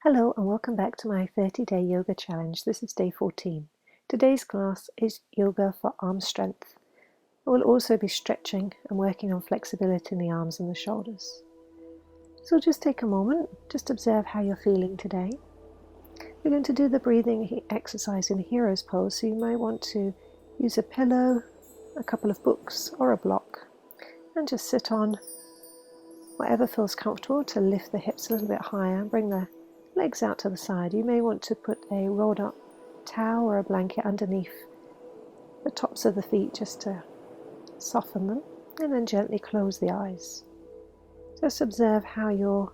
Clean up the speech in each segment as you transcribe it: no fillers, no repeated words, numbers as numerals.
Hello and welcome back to my 30-day yoga challenge. This is day 14. Today's class is yoga for arm strength. I will also be stretching and working on flexibility in the arms and the shoulders. So just take a moment, just observe how you're feeling today. We're going to do the breathing exercise in hero's pose, so you might want to use a pillow, a couple of books or a block and just sit on whatever feels comfortable to lift the hips a little bit higher and bring the legs out to the side. You may want to put a rolled up towel or a blanket underneath the tops of the feet just to soften them, and then gently close the eyes. Just observe how your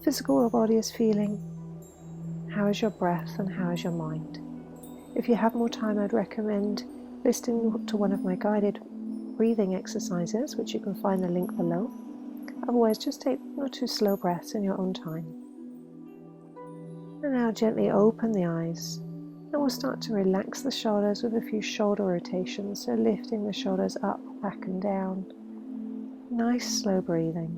physical body is feeling, how is your breath, and how is your mind. If you have more time, I'd recommend listening to one of my guided breathing exercises, which you can find the link below. Otherwise, just take 1 or 2 slow breaths in your own time. And now gently open the eyes, and we'll start to relax the shoulders with a few shoulder rotations, so lifting the shoulders up, back and down. Nice slow breathing.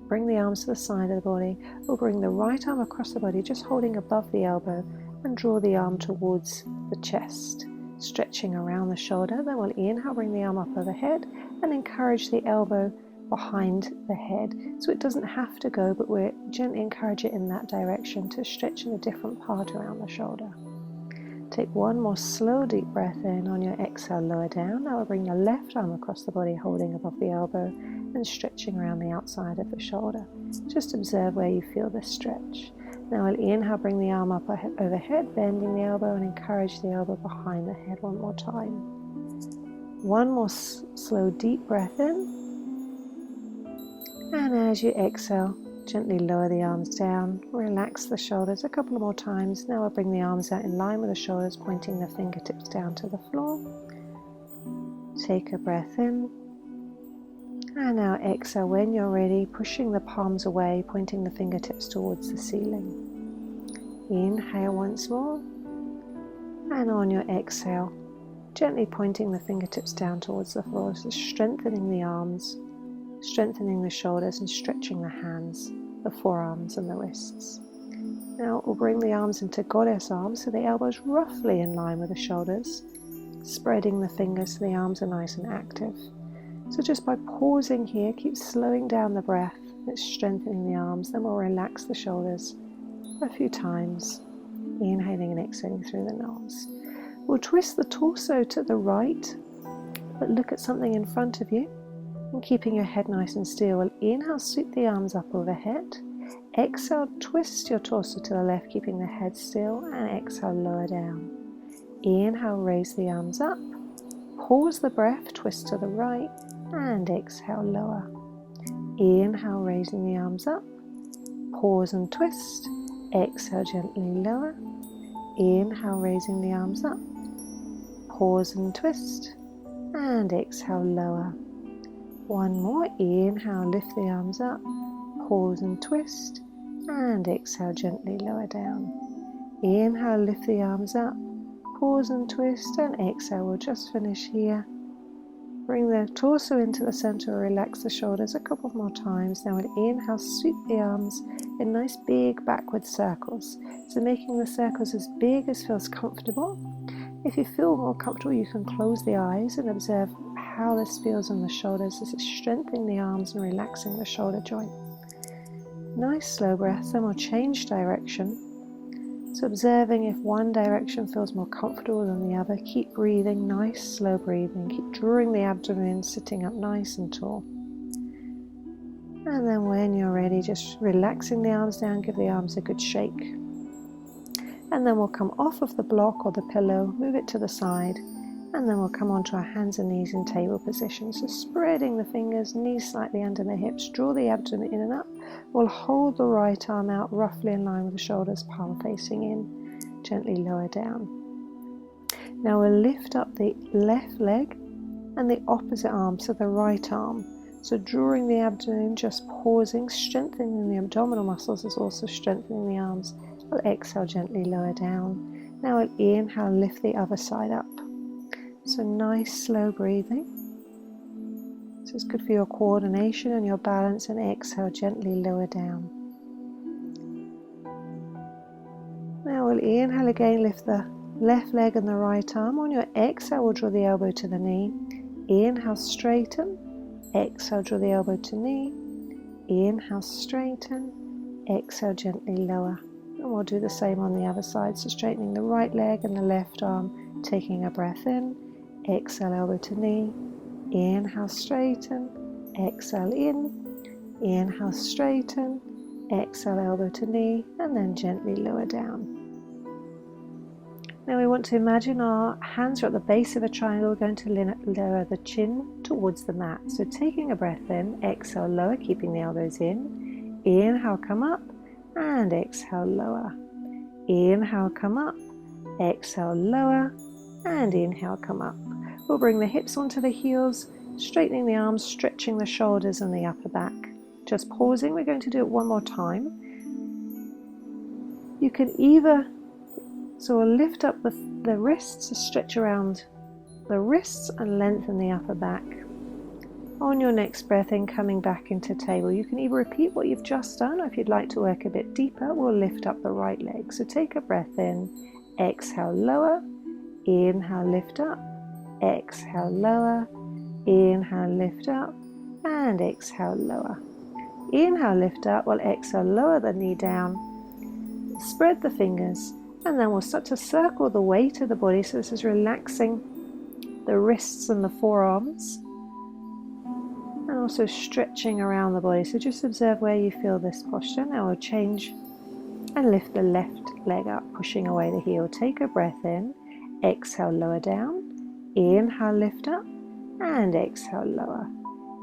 Bring the arms to the side of the body. We'll bring the right arm across the body, just holding above the elbow, and draw the arm towards the chest, stretching around the shoulder. Then we'll inhale, bring the arm up overhead, and encourage the elbow behind the head, so it doesn't have to go, but we gently encourage it in that direction to stretch in a different part around the shoulder. Take one more slow deep breath in. On your exhale, lower down. Now we'll bring your left arm across the body, holding above the elbow and stretching around the outside of the shoulder. Just observe where you feel this stretch. Now we'll inhale, bring the arm up overhead, bending the elbow, and encourage the elbow behind the head one more time. One more slow deep breath in. And as you exhale, gently lower the arms down, relax the shoulders a couple more times. Now we'll bring the arms out in line with the shoulders, pointing the fingertips down to the floor. Take a breath in. And now exhale when you're ready, pushing the palms away, pointing the fingertips towards the ceiling. Inhale once more. And on your exhale, gently pointing the fingertips down towards the floor, so strengthening the arms, strengthening the shoulders and stretching the hands, the forearms and the wrists. Now we'll bring the arms into goddess arms, so the elbows roughly in line with the shoulders, spreading the fingers so the arms are nice and active. So just by pausing here, keep slowing down the breath, it's strengthening the arms. Then we'll relax the shoulders a few times, inhaling and exhaling through the nose. We'll twist the torso to the right, but look at something in front of you. And keeping your head nice and still, we'll inhale, sweep the arms up overhead. Exhale, twist your torso to the left, keeping the head still, and exhale, lower down. Inhale, raise the arms up. Pause the breath, twist to the right, and exhale, lower. Inhale, raising the arms up. Pause and twist. Exhale, gently lower. Inhale, raising the arms up. Pause and twist. And exhale, lower. One more. Inhale, lift the arms up, pause and twist, and exhale, gently lower down. Inhale, lift the arms up, pause and twist, and exhale. We'll just finish here. Bring the torso into the center, relax the shoulders a couple more times. Now we'll inhale, sweep the arms in nice big backward circles. So making the circles as big as feels comfortable. If you feel more comfortable, you can close the eyes and observe how this feels in the shoulders. This is strengthening the arms and relaxing the shoulder joint. Nice slow breaths, then we'll change direction. So observing if one direction feels more comfortable than the other. Keep breathing, nice slow breathing. Keep drawing the abdomen, sitting up nice and tall. And then when you're ready, just relaxing the arms down, give the arms a good shake. And then we'll come off of the block or the pillow, move it to the side, and then we'll come onto our hands and knees in table position. So spreading the fingers, knees slightly under the hips, draw the abdomen in and up. We'll hold the right arm out roughly in line with the shoulders, palm facing in, gently lower down. Now we'll lift up the left leg and the opposite arm, so the right arm. So drawing the abdomen, just pausing, strengthening the abdominal muscles is also strengthening the arms. We'll exhale, gently lower down. Now we'll inhale, lift the other side up. So nice slow breathing. This is good for your coordination and your balance, and exhale, gently lower down. Now we'll inhale again, lift the left leg and the right arm. On your exhale, we'll draw the elbow to the knee. Inhale, straighten. Exhale, draw the elbow to knee. Inhale, straighten. Exhale, gently lower. And we'll do the same on the other side. So straightening the right leg and the left arm, taking a breath in. Exhale, elbow to knee. Inhale, straighten. Exhale, in. Inhale, straighten. Exhale, elbow to knee, and then gently lower down. Now we want to imagine our hands are at the base of a triangle. We're going to lower the chin towards the mat. So taking a breath in, exhale, lower, keeping the elbows in. Inhale, come up, and exhale, lower. Inhale, come up, exhale, lower, and inhale, come up. We'll bring the hips onto the heels, straightening the arms, stretching the shoulders and the upper back. Just pausing, we're going to do it one more time. You can either, so we'll lift up the wrists, stretch around the wrists and lengthen the upper back. On your next breath in, coming back into table, you can either repeat what you've just done, or if you'd like to work a bit deeper, we'll lift up the right leg. So take a breath in, exhale, lower, inhale, lift up, exhale, lower, inhale, lift up, and exhale, lower. Inhale, lift up, while exhale, lower the knee down, spread the fingers, and then we'll start to circle the weight of the body. So this is relaxing the wrists and the forearms, and also stretching around the body. So just observe where you feel this posture. Now we'll change and lift the left leg up, pushing away the heel. Take a breath in, exhale, lower down, inhale, lift up, and exhale, lower.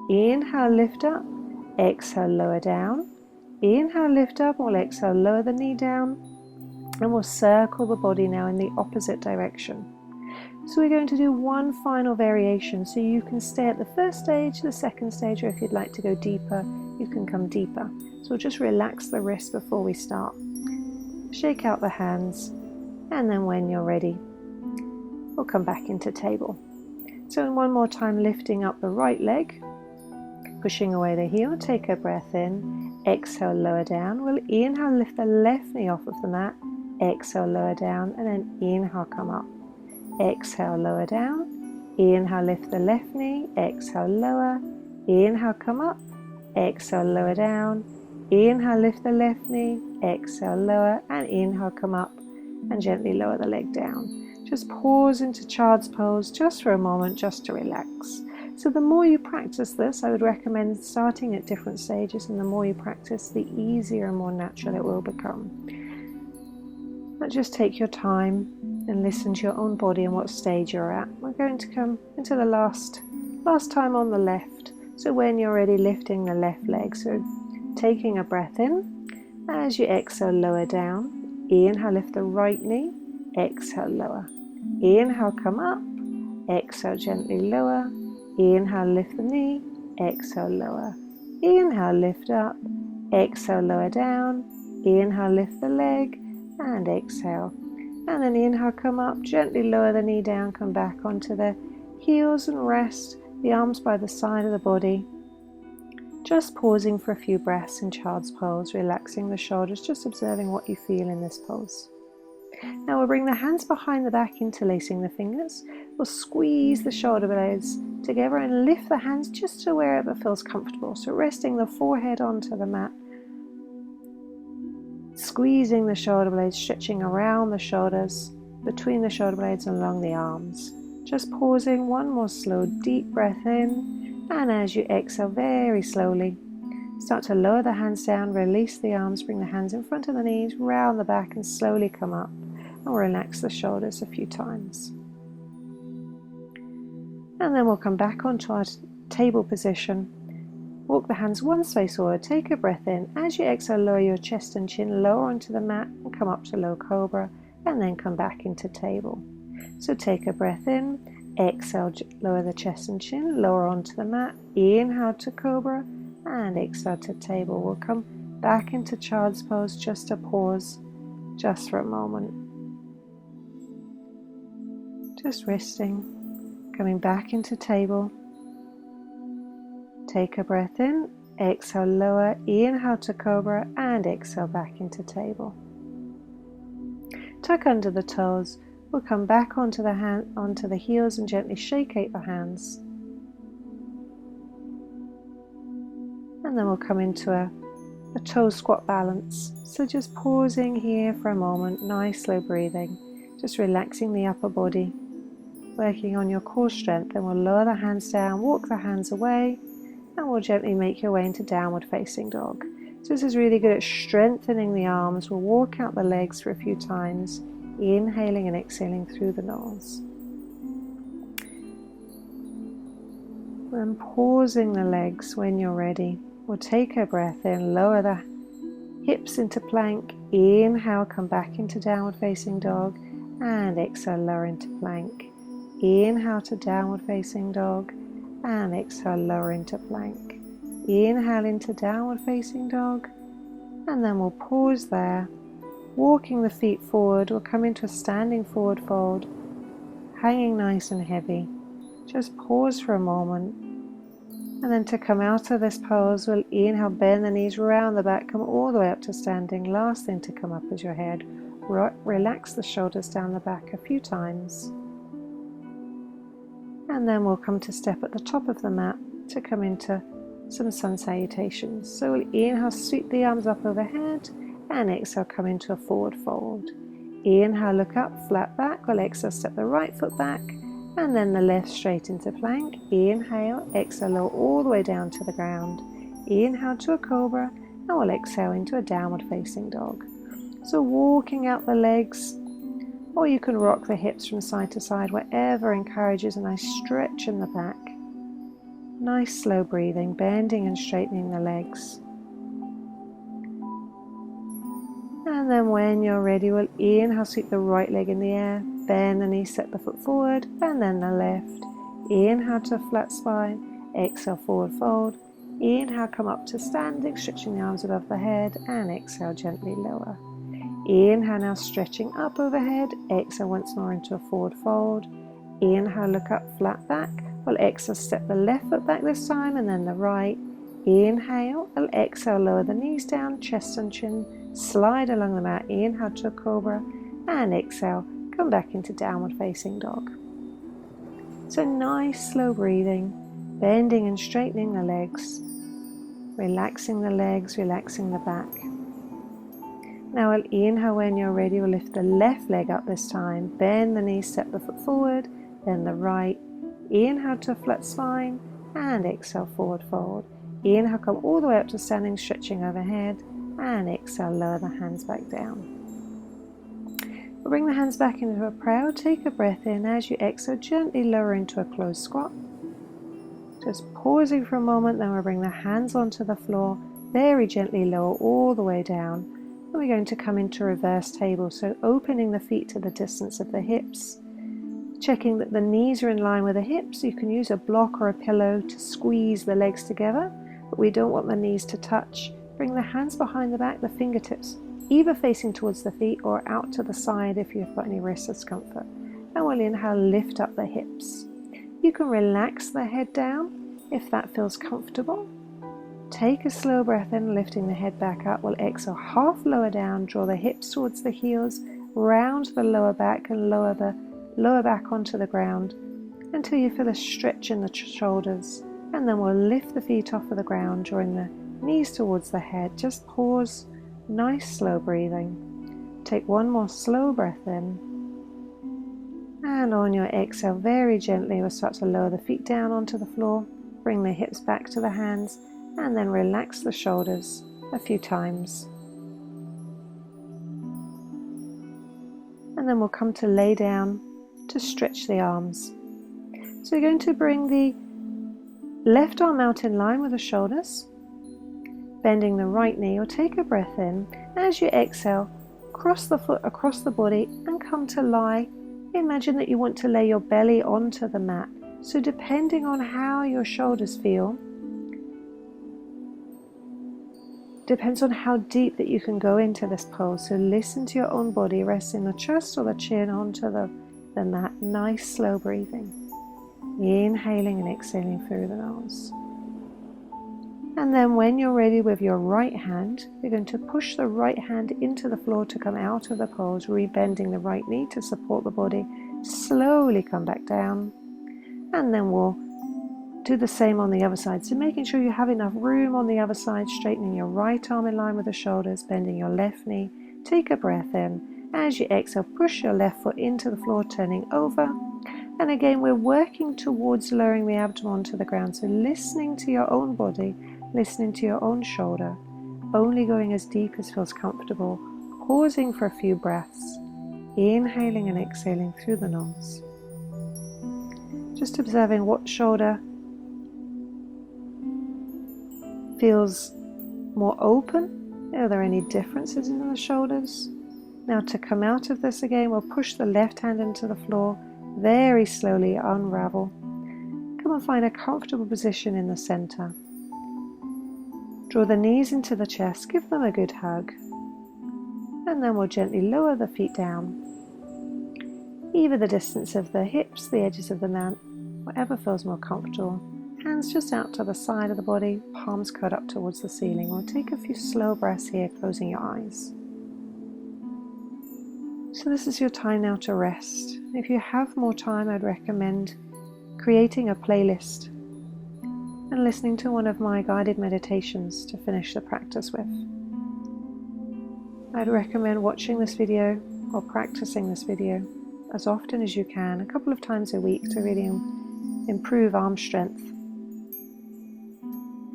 Inhale, lift up, exhale, lower down. Inhale, lift up, or exhale, lower the knee down. And we'll circle the body now in the opposite direction. So we're going to do one final variation. So you can stay at the first stage, the second stage, or if you'd like to go deeper, you can come deeper. So we'll just relax the wrist before we start. Shake out the hands, and then when you're ready, we'll come back into table. So in one more time, lifting up the right leg, pushing away the heel, take a breath in, exhale, lower down. We'll inhale, lift the left knee off of the mat, exhale, lower down, and then inhale, come up. Exhale, lower down, inhale, lift the left knee, exhale, lower, inhale, come up, exhale, lower down, inhale, lift the left knee, exhale, lower, and inhale, come up, and gently lower the leg down. Just pause into child's pose just for a moment, just to relax. So the more you practice this, I would recommend starting at different stages, and the more you practice, the easier and more natural it will become. But just take your time and listen to your own body and what stage you're at. We're going to come into the last time on the left. So when you're ready, lifting the left leg. So taking a breath in. As you exhale, lower down. Inhale, lift the right knee. Exhale, lower. Inhale, come up. Exhale, gently lower. Inhale, lift the knee. Exhale, lower. Inhale, lift up. Exhale, lower down. Inhale, lift the leg. And exhale. And then inhale, come up, gently lower the knee down, come back onto the heels and rest, the arms by the side of the body. Just pausing for a few breaths in child's pose, relaxing the shoulders, just observing what you feel in this pose. Now we'll bring the hands behind the back, interlacing the fingers. We'll squeeze the shoulder blades together and lift the hands just to wherever feels comfortable. So resting the forehead onto the mat. Squeezing the shoulder blades, stretching around the shoulders, between the shoulder blades and along the arms. Just pausing, one more slow, deep breath in, and as you exhale very slowly, start to lower the hands down, release the arms, bring the hands in front of the knees, round the back, and slowly come up, and relax the shoulders a few times. And then we'll come back onto our table position. Walk the hands one space forward, take a breath in. As you exhale, lower your chest and chin, lower onto the mat and come up to low cobra, and then come back into table. So take a breath in, exhale, lower the chest and chin, lower onto the mat, inhale to cobra, and exhale to table. We'll come back into child's pose, just a pause, just for a moment. Just resting, coming back into table. Take a breath in, exhale, lower, inhale to cobra, and exhale back into table. tuck under the toes. We'll come back onto the heels and gently shake the hands. And then we'll come into a toe squat balance. So just pausing here for a moment, nice slow breathing, just relaxing the upper body, working on your core strength. Then we'll lower the hands down, walk the hands away, and we'll gently make your way into downward facing dog. So this is really good at strengthening the arms. We'll walk out the legs for a few times, inhaling and exhaling through the nose. And pausing the legs when you're ready. We'll take a breath in, lower the hips into plank, inhale, come back into downward facing dog, and exhale, lower into plank. Inhale to downward facing dog, and exhale, lower into plank. Inhale into downward facing dog, and then we'll pause there, walking the feet forward. We'll come into a standing forward fold, hanging nice and heavy. Just pause for a moment. And then to come out of this pose, we'll inhale, bend the knees, round the back, come all the way up to standing. Last thing to come up is your head. Relax the shoulders down the back a few times. And then we'll come to step at the top of the mat to come into some sun salutations. So we'll inhale, sweep the arms up overhead, and exhale, come into a forward fold. Inhale, look up, flat back. We'll exhale, step the right foot back, and then the left straight into plank. Inhale, exhale, lower all the way down to the ground. Inhale to a cobra, and we'll exhale into a downward facing dog. So walking out the legs, or you can rock the hips from side to side, whatever encourages a nice stretch in the back. Nice slow breathing, bending and straightening the legs. And then when you're ready, we'll inhale, sweep the right leg in the air, bend the knee, step the foot forward, and then the left. Inhale to a flat spine, exhale, forward fold. Inhale, come up to standing, stretching the arms above the head, and exhale, gently lower. Inhale, now stretching up overhead, exhale once more into a forward fold. Inhale, look up, flat back. We'll exhale, step the left foot back this time, and then the right. Inhale, and exhale, lower the knees down, chest and chin, slide along the mat. Inhale to a cobra, and exhale, come back into downward facing dog. So nice slow breathing, bending and straightening the legs, relaxing the legs, relaxing the back. Now we'll inhale. When you're ready, we'll lift the left leg up this time, bend the knee, step the foot forward, then the right. Inhale to a flat spine, and exhale, forward fold. Inhale, come all the way up to standing, stretching overhead, and exhale, lower the hands back down. We'll bring the hands back into a prayer. Take a breath in. As you exhale, gently lower into a closed squat. Just pausing for a moment, then we'll bring the hands onto the floor, very gently lower all the way down. And we're going to come into reverse table, so opening the feet to the distance of the hips, checking that the knees are in line with the hips. You can use a block or a pillow to squeeze the legs together, but we don't want the knees to touch. Bring the hands behind the back, the fingertips either facing towards the feet or out to the side if you've got any wrist discomfort. And we'll inhale, lift up the hips. You can relax the head down if that feels comfortable. Take a slow breath in, lifting the head back up. We'll exhale, half lower down, draw the hips towards the heels, round the lower back, and lower the lower back onto the ground until you feel a stretch in the shoulders. And then we'll lift the feet off of the ground, drawing the knees towards the head. Just pause, nice slow breathing. Take one more slow breath in. And on your exhale, very gently, we'll start to lower the feet down onto the floor. Bring the hips back to the hands, and then relax the shoulders a few times. And then we'll come to lay down to stretch the arms. So we're going to bring the left arm out in line with the shoulders, bending the right knee, or take a breath in. As you exhale, cross the foot across the body and come to lie. Imagine that you want to lay your belly onto the mat. So depending on how your shoulders feel, depends on how deep that you can go into this pose. So listen to your own body, resting the chest or the chin onto the mat. Nice slow breathing. Inhaling and exhaling through the nose. And then when you're ready with your right hand, you're going to push the right hand into the floor to come out of the pose, rebending the right knee to support the body. Slowly come back down. And then we'll do the same on the other side. So making sure you have enough room on the other side, straightening your right arm in line with the shoulders, bending your left knee. Take a breath in. As you exhale, push your left foot into the floor, turning over. And again, we're working towards lowering the abdomen to the ground. So listening to your own body, listening to your own shoulder, only going as deep as feels comfortable, pausing for a few breaths, inhaling and exhaling through the nose. Just observing what shoulder feels more open. Are there any differences in the shoulders? Now to come out of this again, we'll push the left hand into the floor, very slowly unravel. Come and find a comfortable position in the center. Draw the knees into the chest, give them a good hug. And then we'll gently lower the feet down. Either the distance of the hips, the edges of the mat, whatever feels more comfortable. Hands just out to the side of the body, palms curled up towards the ceiling. We'll take a few slow breaths here, closing your eyes. So this is your time now to rest. If you have more time, I'd recommend creating a playlist and listening to one of my guided meditations to finish the practice with. I'd recommend watching this video or practicing this video as often as you can, a couple of times a week, to really improve arm strength.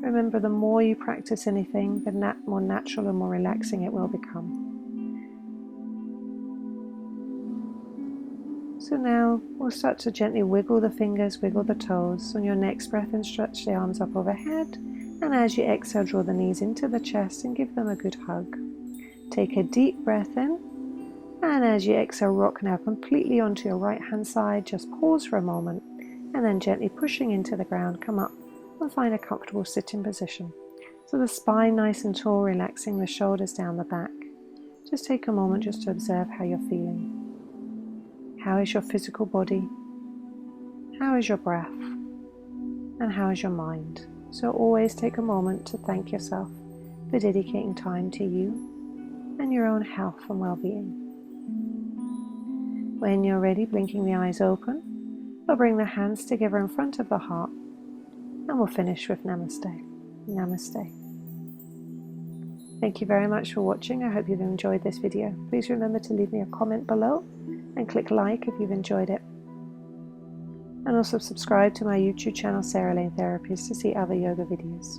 Remember, the more you practice anything, the more natural and more relaxing it will become. So now we'll start to gently wiggle the fingers, wiggle the toes. On your next breath in, stretch the arms up overhead. And as you exhale, draw the knees into the chest and give them a good hug. Take a deep breath in. And as you exhale, rock now completely onto your right hand side. Just pause for a moment. And then gently pushing into the ground, come up and find a comfortable sitting position. So the spine nice and tall, relaxing the shoulders down the back. Just take a moment just to observe how you're feeling. How is your physical body? How is your breath? And how is your mind? So always take a moment to thank yourself for dedicating time to you and your own health and well-being. When you're ready, blinking the eyes open, we'll bring the hands together in front of the heart and we'll finish with Namaste. Namaste. Thank you very much for watching. I hope you've enjoyed this video. Please remember to leave me a comment below and click like if you've enjoyed it. And also subscribe to my YouTube channel, Sarah Lane Therapist, to see other yoga videos.